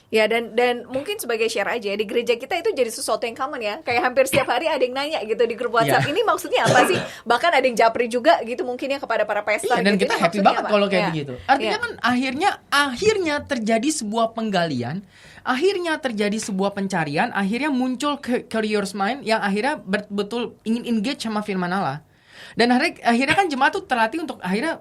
Ya dan mungkin sebagai share aja di gereja kita itu jadi sesuatu yang common ya. Kayak hampir setiap hari ada yang nanya gitu di grup WhatsApp. Ini maksudnya apa sih? Bahkan ada yang japri juga gitu mungkin ya kepada para pastor. Dan gitu. kita happy banget kalau kayak begitu. Artinya kan akhirnya terjadi sebuah penggalian, akhirnya terjadi sebuah pencarian, akhirnya muncul curious mind yang akhirnya betul ingin engage sama firman Allah. Dan akhirnya kan jemaat tuh terlatih untuk akhirnya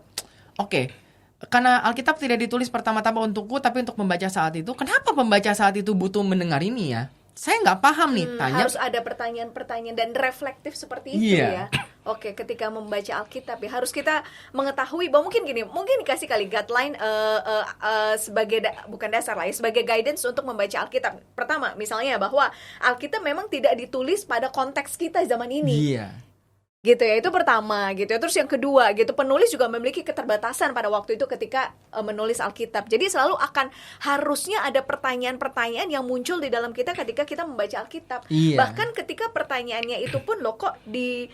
karena Alkitab tidak ditulis pertama-tama untukku tapi untuk membaca saat itu. Kenapa pembaca saat itu butuh mendengar ini ya? saya nggak paham nih, tanya. Harus ada pertanyaan-pertanyaan dan reflektif seperti itu ya. Oke, ketika membaca Alkitab ya harus kita mengetahui bahwa mungkin gini, mungkin dikasih kali guideline sebagai bukan dasar lah ya, sebagai guidance untuk membaca Alkitab. Pertama, misalnya bahwa Alkitab memang tidak ditulis pada konteks kita zaman ini. Iya. Gitu ya, itu pertama gitu ya. Terus yang kedua gitu, penulis juga memiliki keterbatasan pada waktu itu ketika menulis Alkitab. Jadi selalu akan harusnya ada pertanyaan-pertanyaan yang muncul di dalam kita ketika kita membaca Alkitab. Bahkan ketika pertanyaannya itu pun loh kok di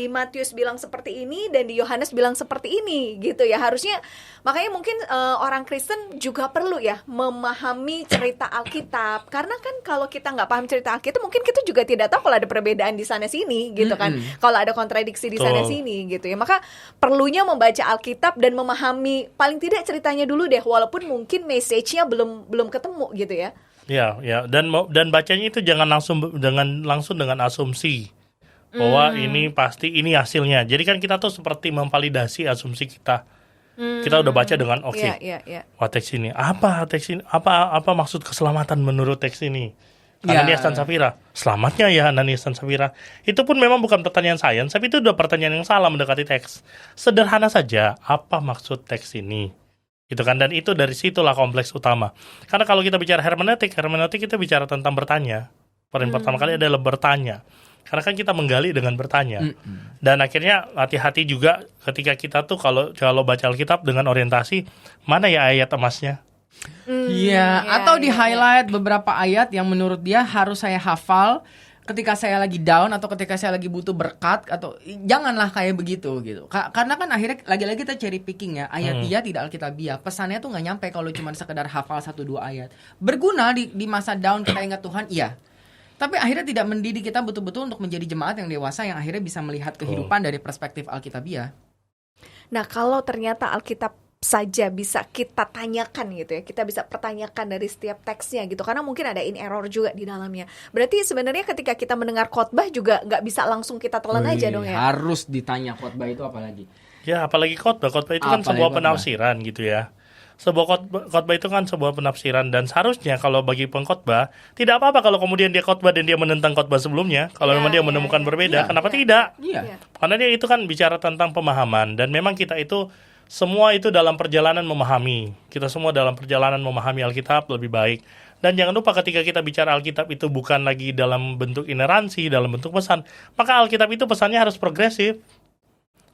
Matius bilang seperti ini dan di Yohanes bilang seperti ini gitu ya. Harusnya makanya mungkin orang Kristen juga perlu ya memahami cerita Alkitab. Karena kan kalau kita nggak paham cerita Alkitab, mungkin kita juga tidak tahu kalau ada perbedaan di sana sini gitu kan. Kalau ada kontradiksi di sana sini gitu ya. Maka perlunya membaca Alkitab dan memahami paling tidak ceritanya dulu deh, walaupun mungkin message-nya belum ketemu gitu ya. Ya, dan bacanya itu jangan langsung dengan asumsi bahwa ini pasti ini hasilnya. Jadi kan kita tuh seperti memvalidasi asumsi kita. Kita udah baca dengan wah teks ini apa maksud keselamatan menurut teks ini? Ananias dan Safira, selamatnya ya Ananias dan Safira. Itu pun memang bukan pertanyaan sains, tapi itu udah pertanyaan yang salah mendekati teks. Sederhana saja, apa maksud teks ini? Gitu kan, dan itu dari situlah kompleks utama. Karena kalau kita bicara hermeneutik kita bicara tentang bertanya. Pertama kali adalah bertanya. Karena kan kita menggali dengan bertanya. Dan akhirnya hati-hati juga ketika kita tuh kalau baca Alkitab dengan orientasi, mana ya ayat emasnya? Atau di highlight beberapa ayat yang menurut dia harus saya hafal ketika saya lagi down atau ketika saya lagi butuh berkat, atau janganlah kayak begitu gitu. Karena kan akhirnya lagi-lagi kita cherry picking ya, ayat dia tidak alkitabiah. Pesannya tuh nggak nyampe kalau cuma sekedar hafal 1-2 ayat. Berguna di masa down kita ingat Tuhan, iya. Tapi akhirnya tidak mendidik kita betul-betul untuk menjadi jemaat yang dewasa yang akhirnya bisa melihat kehidupan dari perspektif alkitabiah. Nah, kalau ternyata Alkitab saja bisa kita tanyakan gitu ya, kita bisa pertanyakan dari setiap teksnya gitu, karena mungkin ada in error juga di dalamnya. Berarti sebenarnya ketika kita mendengar khotbah juga nggak bisa langsung kita telan aja dong ya. Harus ditanya khotbah itu apalagi. Ya apalagi khotbah itu kan sebuah penafsiran gitu ya. Sebuah khotbah itu kan sebuah penafsiran, dan seharusnya kalau bagi pengkhotbah tidak apa-apa kalau kemudian dia khotbah dan dia menentang khotbah sebelumnya. Kalau memang dia menemukan berbeda, kenapa tidak? Karena dia itu kan bicara tentang pemahaman, dan memang kita itu semua itu dalam perjalanan memahami. Kita semua dalam perjalanan memahami Alkitab lebih baik. Dan jangan lupa ketika kita bicara Alkitab itu bukan lagi dalam bentuk ineransi, dalam bentuk pesan. Maka Alkitab itu pesannya harus progresif.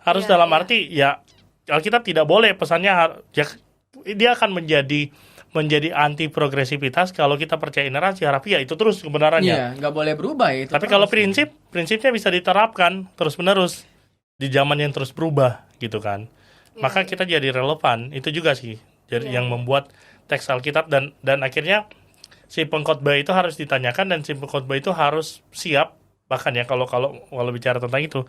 Harus dalam arti ya Alkitab tidak boleh pesannya dia akan menjadi anti progresivitas kalau kita percaya ineransi, harafiah itu terus kebenarannya. Iya, nggak boleh berubah itu. Tapi kalau prinsipnya bisa diterapkan terus-menerus di zaman yang terus berubah gitu kan. Maka kita jadi relevan. Itu juga sih yang membuat teks Alkitab, dan akhirnya si pengkhotbah itu harus ditanyakan, dan si pengkhotbah itu harus siap. Bahkan ya kalau bicara tentang itu,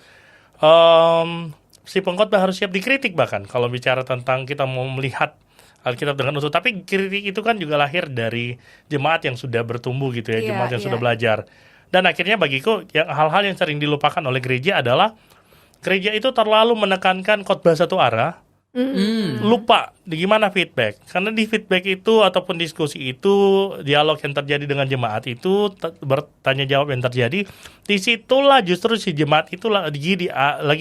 si pengkhotbah harus siap dikritik. Bahkan kalau bicara tentang kita mau melihat Alkitab dengan utuh. Tapi kritik itu kan juga lahir dari jemaat yang sudah bertumbuh gitu ya, jemaat yang sudah belajar. Dan akhirnya bagiku hal-hal yang sering dilupakan oleh gereja adalah gereja itu terlalu menekankan khotbah satu arah, lupa di gimana feedback. Karena di feedback itu ataupun diskusi itu, dialog yang terjadi dengan jemaat itu, bertanya jawab yang terjadi, disitulah justru si jemaat itu lagi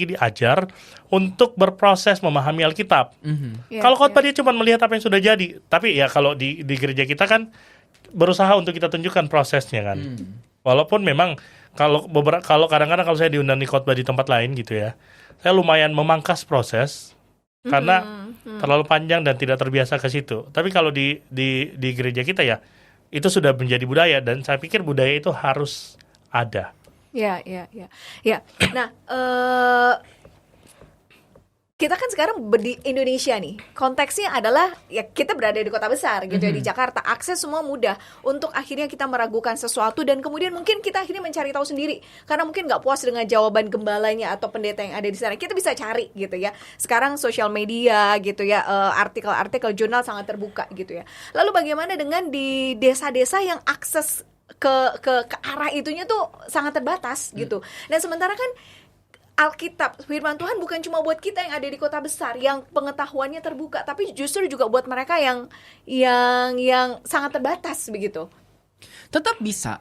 diajar untuk berproses memahami Alkitab. Kalau khotbah dia cuma melihat apa yang sudah jadi. Tapi ya kalau di gereja kita kan berusaha untuk kita tunjukkan prosesnya kan. Walaupun memang kalau kadang-kadang kalau saya diundang di khotbah di tempat lain gitu ya, saya lumayan memangkas proses karena terlalu panjang dan tidak terbiasa ke situ. Tapi kalau di gereja kita ya itu sudah menjadi budaya, dan saya pikir budaya itu harus ada. Ya. Nah, kita kan sekarang di Indonesia nih, konteksnya adalah ya kita berada di kota besar gitu ya, di Jakarta, akses semua mudah untuk akhirnya kita meragukan sesuatu, dan kemudian mungkin kita akhirnya mencari tahu sendiri karena mungkin nggak puas dengan jawaban gembalanya atau pendeta yang ada di sana. Kita bisa cari gitu ya. Sekarang sosial media gitu ya, artikel-artikel jurnal sangat terbuka gitu ya. Lalu bagaimana dengan di desa-desa yang akses ke arah itunya tuh sangat terbatas gitu. Dan sementara kan Alkitab, firman Tuhan bukan cuma buat kita yang ada di kota besar yang pengetahuannya terbuka, tapi justru juga buat mereka yang sangat terbatas begitu. Tetap bisa.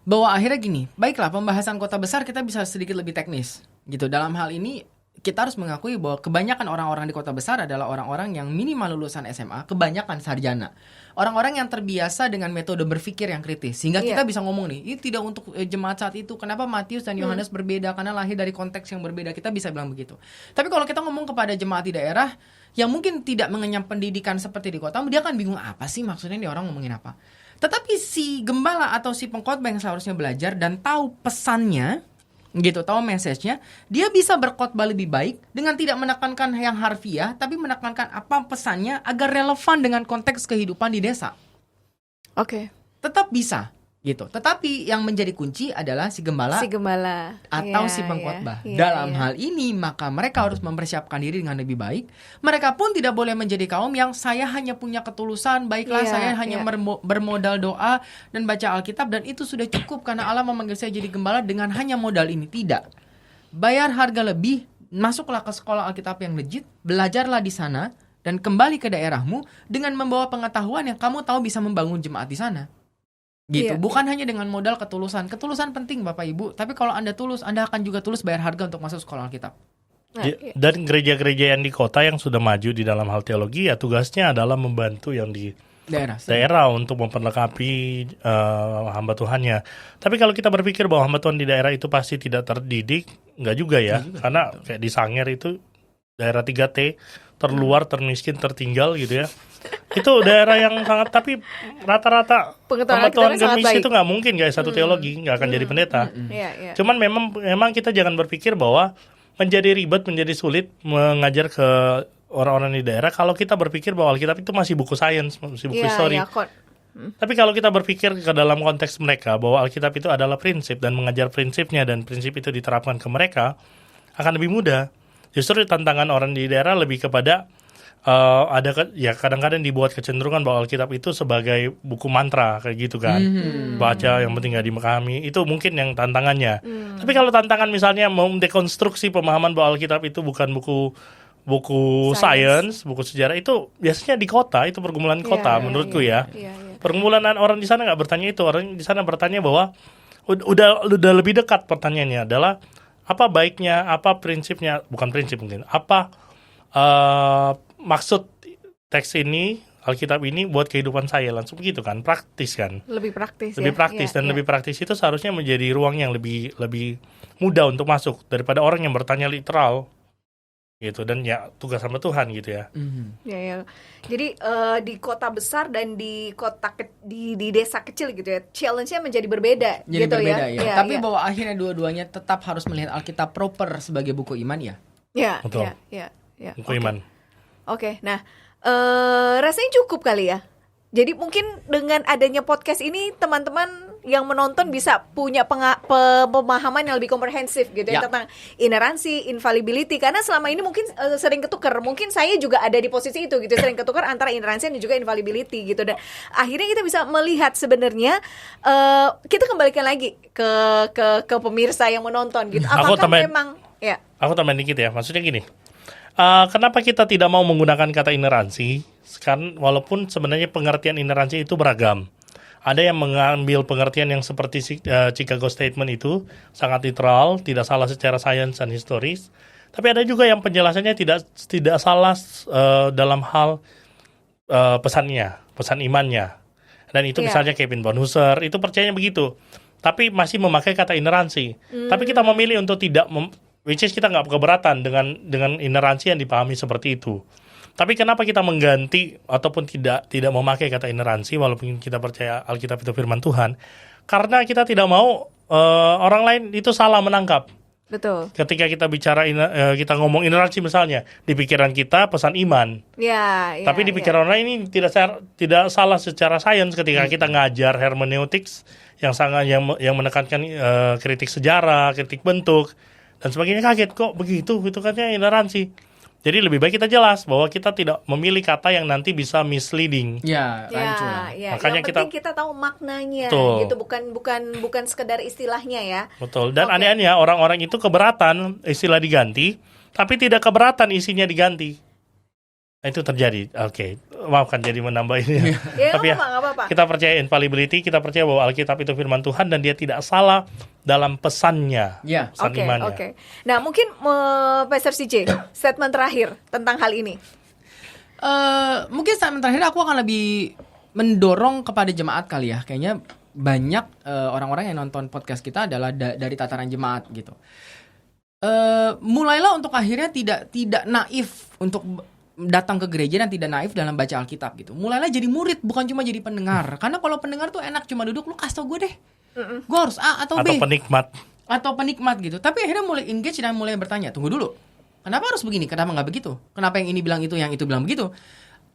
Bahwa akhirnya gini, baiklah pembahasan kota besar kita bisa sedikit lebih teknis gitu. Dalam hal ini kita harus mengakui bahwa kebanyakan orang-orang di kota besar adalah orang-orang yang minimal lulusan SMA, kebanyakan sarjana. Orang-orang yang terbiasa dengan metode berpikir yang kritis. Sehingga kita bisa ngomong nih, ini tidak untuk jemaat saat itu. Kenapa Matius dan Yohanes berbeda? Karena lahir dari konteks yang berbeda. Kita bisa bilang begitu. Tapi kalau kita ngomong kepada jemaat di daerah yang mungkin tidak mengenyam pendidikan seperti di kota, dia akan bingung apa sih maksudnya nih orang ngomongin apa. Tetapi si gembala atau si pengkhotbah yang seharusnya belajar dan tahu pesannya, gitu, tahu message-nya, dia bisa berkhotbah lebih baik dengan tidak menekankan yang harfiah, tapi menekankan apa pesannya agar relevan dengan konteks kehidupan di desa. Oke. Tetap bisa, gitu. Tetapi yang menjadi kunci adalah si gembala atau si pengkhotbah. Dalam hal ini, maka mereka harus mempersiapkan diri dengan lebih baik. Mereka pun tidak boleh menjadi kaum yang saya hanya punya ketulusan, baiklah saya hanya bermodal doa dan baca Alkitab dan itu sudah cukup karena Allah memanggil saya jadi gembala dengan hanya modal ini. Tidak. Bayar harga lebih, masuklah ke sekolah Alkitab yang legit, belajarlah di sana dan kembali ke daerahmu dengan membawa pengetahuan yang kamu tahu bisa membangun jemaat di sana. Gitu, bukan hanya dengan modal ketulusan. Ketulusan penting Bapak Ibu, tapi kalau Anda tulus, Anda akan juga tulus bayar harga untuk masuk sekolah Alkitab. Dan gereja-gereja yang di kota yang sudah maju di dalam hal teologi, ya tugasnya adalah membantu yang di daerah untuk memperlengkapi hamba Tuhannya. Tapi kalau kita berpikir bahwa hamba Tuhan di daerah itu pasti tidak terdidik, enggak juga ya. Karena kayak di Sangir itu daerah 3T, terluar, termiskin, tertinggal gitu ya. Itu daerah yang sangat, tapi rata-rata pengetahuan gemis itu nggak mungkin guys, satu teologi nggak akan jadi pendeta. Cuman memang kita jangan berpikir bahwa menjadi ribet, menjadi sulit mengajar ke orang-orang di daerah kalau kita berpikir bahwa Alkitab itu masih buku sains, masih buku histori. Tapi kalau kita berpikir ke dalam konteks mereka bahwa Alkitab itu adalah prinsip dan mengajar prinsipnya dan prinsip itu diterapkan ke mereka, akan lebih mudah. Justru tantangan orang di daerah lebih kepada kadang-kadang dibuat kecenderungan bahwa Alkitab itu sebagai buku mantra kayak gitu kan, baca yang penting gak dimahami, itu mungkin yang tantangannya. Tapi kalau tantangan misalnya mau mendekonstruksi pemahaman bahwa Alkitab itu bukan buku sains, buku sejarah, itu biasanya di kota, itu pergumulan kota menurutku ya. Pergumulan orang di sana nggak bertanya itu, orang di sana bertanya bahwa udah lebih dekat pertanyaannya adalah apa baiknya, apa prinsipnya, bukan prinsip mungkin, apa maksud teks ini, Alkitab ini buat kehidupan saya, langsung begitu kan, praktis kan. Lebih praktis dan lebih praktis itu seharusnya menjadi ruang yang lebih mudah untuk masuk daripada orang yang bertanya literal gitu, dan ya tugas sama Tuhan gitu ya. Jadi di kota besar dan di di desa kecil gitu ya, challenge-nya menjadi berbeda. Jadi gitu berbeda ya. Tapi bahwa akhirnya dua-duanya tetap harus melihat Alkitab proper sebagai buku iman ya. Betul. Buku iman. Oke, nah rasanya cukup kali ya. Jadi mungkin dengan adanya podcast ini teman-teman yang menonton bisa punya pemahaman yang lebih komprehensif gitu ya tentang ineransi, infallibility, karena selama ini mungkin sering ketukar. Mungkin saya juga ada di posisi itu gitu, sering ketukar antara ineransi dan juga infallibility gitu, dan akhirnya kita bisa melihat sebenarnya kita kembalikan lagi ke pemirsa yang menonton gitu. Apakah memang Aku tambahin dikit ya. Maksudnya gini. Kenapa kita tidak mau menggunakan kata ineransi? Karena walaupun sebenarnya pengertian ineransi itu beragam. Ada yang mengambil pengertian yang seperti Chicago Statement itu sangat literal, tidak salah secara sains dan historis. Tapi ada juga yang penjelasannya tidak salah dalam hal pesan imannya. Dan itu misalnya Kevin Bonhoeffer itu percayanya begitu. Tapi masih memakai kata ineransi. Tapi kita memilih untuk tidak which is kita nggak keberatan dengan ineransi yang dipahami seperti itu. Tapi kenapa kita mengganti ataupun tidak memakai kata ineransi walaupun kita percaya Alkitab itu firman Tuhan? Karena kita tidak mau orang lain itu salah menangkap. Betul. Ketika kita bicara kita ngomong ineransi misalnya, di pikiran kita pesan iman. Tapi di pikiran orang ini tidak salah secara sains ketika kita ngajar hermeneutics yang menekankan kritik sejarah, kritik bentuk dan sebagainya, kaget kok begitu, itu katanya ineransi. Jadi lebih baik kita jelas bahwa kita tidak memilih kata yang nanti bisa misleading. Makanya yang penting kita tahu maknanya, gitu, bukan sekedar istilahnya ya. Betul. Dan aneh-aneh orang-orang itu keberatan istilah diganti, tapi tidak keberatan isinya diganti. Itu terjadi. Maafkan jadi menambah ini. Tapi nggak apa-apa. apa? Kita percaya infallibility, kita percaya bahwa Alkitab itu firman Tuhan dan dia tidak salah dalam pesannya. Ya. Pesan imannya. Oke. Nah, mungkin Pastor CJ, statement terakhir tentang hal ini. Mungkin statement terakhir aku akan lebih mendorong kepada jemaat kali ya. Kayaknya banyak orang-orang yang nonton podcast kita adalah dari tataran jemaat gitu. Mulailah untuk akhirnya tidak naif untuk datang ke gereja dan tidak naif dalam baca Alkitab gitu. Mulailah jadi murid, bukan cuma jadi pendengar. Karena kalau pendengar tuh enak cuma duduk, lu kasih tau gue deh. Gue harus A atau B. Atau penikmat gitu. Tapi akhirnya mulai engage dan mulai bertanya, tunggu dulu. Kenapa harus begini? Kenapa nggak begitu? Kenapa yang ini bilang itu, yang itu bilang begitu?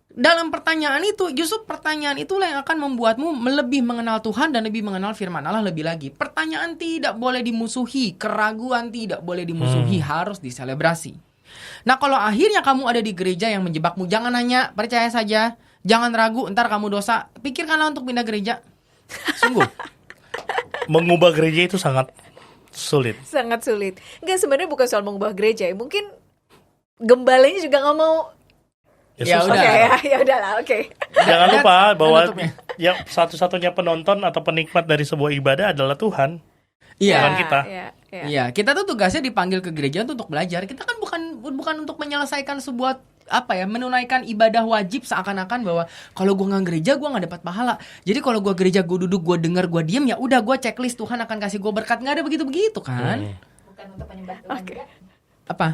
Dalam pertanyaan itu, justru pertanyaan itulah yang akan membuatmu lebih mengenal Tuhan dan lebih mengenal firman Allah lebih lagi. Pertanyaan tidak boleh dimusuhi, keraguan tidak boleh dimusuhi, harus diselebrasi. Nah, kalau akhirnya kamu ada di gereja yang menjebakmu, jangan nanya, percaya saja, jangan ragu, ntar kamu dosa. Pikirkanlah untuk pindah gereja. Sungguh. Mengubah gereja itu sangat sulit. Sangat sulit. Enggak, sebenarnya bukan soal mengubah gereja ya. Mungkin gembalanya juga nggak mau. Ya Oke, udah. ya udahlah, oke. Jangan lupa bahwa penutupnya. yang satu-satunya penonton atau penikmat dari sebuah ibadah adalah Tuhan. Iya. Bukan kita. Iya, kita tuh tugasnya dipanggil ke gereja untuk belajar. Kita kan bukan untuk menyelesaikan sebuah menunaikan ibadah wajib seakan-akan bahwa kalau gue nggak gereja gue nggak dapat pahala. Jadi kalau gue gereja, gue duduk, gue dengar, gue diem, ya udah gue checklist Tuhan akan kasih gue berkat. Nggak ada begitu kan? Bukan untuk menyembah Tuhan. Oke. Apa?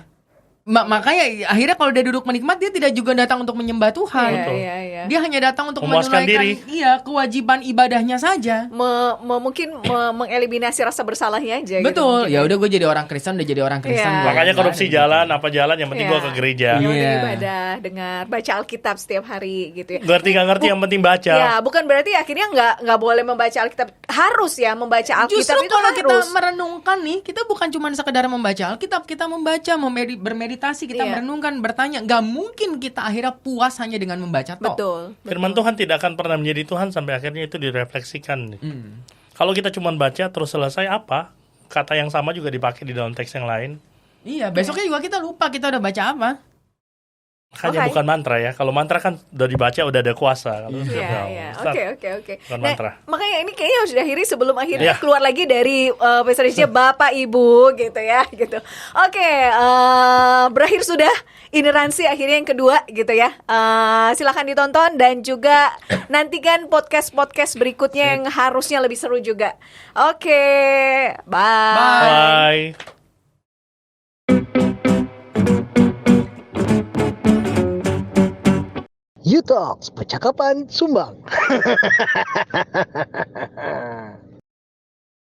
Makanya akhirnya kalau dia duduk menikmat, dia tidak juga datang untuk menyembah Tuhan. Iya. Dia hanya datang untuk memuaskan menunaikan kewajiban ibadahnya saja. Mungkin mengeliminasi rasa bersalahnya aja. Betul. Gitu, ya udah gue jadi orang Kristen, Iya. Makanya korupsi jalan, apa jalan, yang penting gue ke gereja. Yang penting Iya. ibadah, dengar, baca Alkitab setiap hari gitu ya. Ngerti nggak ngerti, yang penting baca. Ya, bukan berarti akhirnya nggak boleh membaca Alkitab. Harus ya membaca Alkitab. Justru itu kalau harus. kita merenungkan nih, kita bukan cuma sekedar membaca Alkitab, kita membaca, bermeditasi, kita merenungkan, bertanya. Gak mungkin kita akhirnya puas hanya dengan membaca toh. Betul. Firman Tuhan tidak akan pernah menjadi Tuhan sampai akhirnya itu direfleksikan. Kalau kita cuma baca terus selesai, apa? Kata yang sama juga dipakai di dalam teks yang lain. Iya, besoknya juga kita lupa kita udah baca apa. Hanya bukan mantra ya. Kalau mantra kan udah dibaca, udah ada kuasa. Kalau Iya. Oke. Bukan Nah, mantra. makanya ini kayaknya harus diakhiri sebelum akhirnya keluar lagi dari Pastor CJ, Bapak Ibu gitu ya, gitu. Oke, berakhir sudah itinerasi akhirnya yang kedua gitu ya. Silakan ditonton dan juga nantikan podcast berikutnya yang harusnya lebih seru juga. Oke, bye. U-Talks, percakapan sumbang.